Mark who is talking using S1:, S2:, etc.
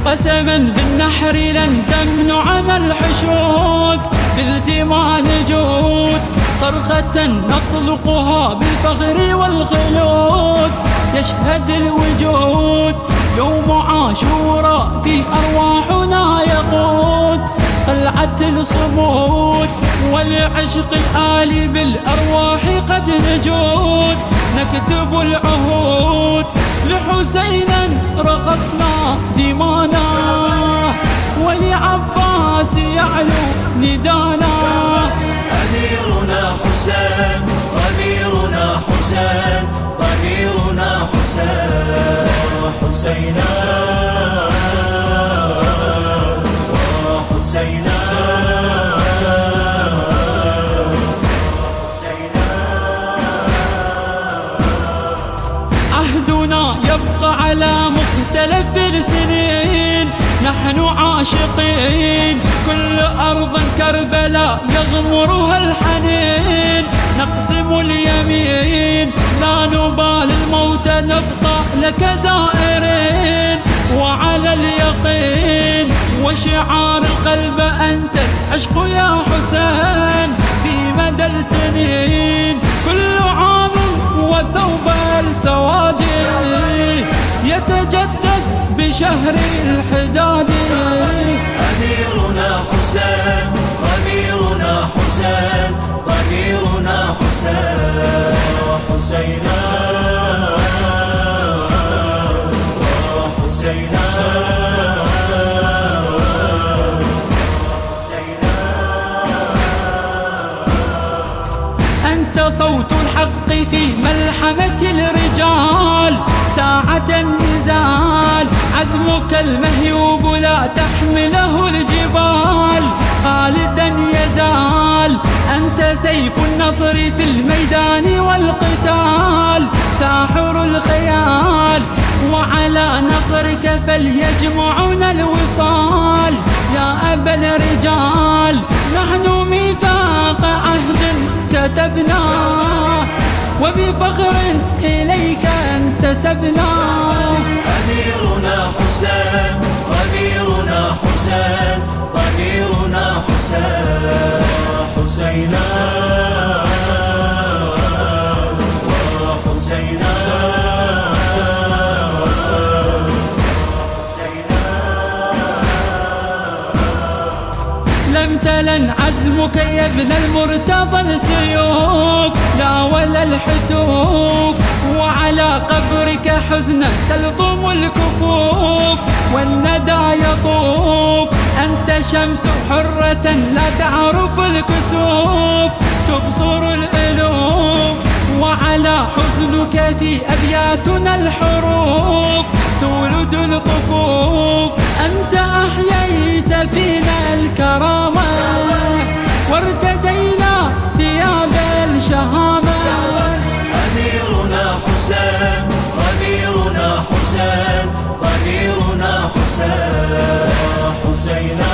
S1: قسما بالنحر لن تمنعنا الحشود، بالدماء نجود صرخة نطلقها بالفخر والخلود. يشهد الوجود يوم عاشوراء في أرواحنا يقود، قلعة الصمود والعشق الآلي بالأرواح قد نجود. نكتب العهود لحسينا رخصنا دمانا، ولعباس يعلو ندانا.
S2: أميرنا حسين، ضميرنا حسين، ضميرنا حسين. حسينا حسينا
S1: عهدنا يبقى على مختلف السنين، نحن عاشقين كل أرض كربلاء يغمرها الحنين. نقسم اليمين لا نبالي الموت، نبقى لك زائرين وعلى اليقين. وشعار القلب أنت العشق يا حسين، في مدى السنين كل عام وثوب السواد يتجدد بشهر الحداد.
S2: أميرنا حسين، ضميرنا حسين، ضميرنا حسين. حسينا حسينا
S1: أنت صوت الحق في ملحمة الرجال، ساعة النزال عزمك المهيوب لا تحمله الجبال. خالدا يزال أنت سيف النصر في الميدان والقتال، ساحر الخيال وعلى نصرك فليجمعنا الوصال. يا أبا الرجال نحن ميثاق عهد كتبناه، وبفخر إليك انتسبنا.
S2: أميرنا حسين، ضميرنا حسين، ضميرنا حسين. حسينا حسينا
S1: لم تلن عزمك يا ابن المرتضى السيوف، لا ولا الحتوف، وعلى قبرك حزنا تلطم الكفوف والندى يطوف. أنت شمس حرة لا تعرف الكسوف، تبصر الألوف، وعلى حزنك في أبياتنا الحروف تولد الطفوف. أنت أحييت فينا الكرامة وارتدينا ثياب الشهامة.
S2: أميرنا حسين، ضميرنا حسين، ضميرنا حسين. حسينا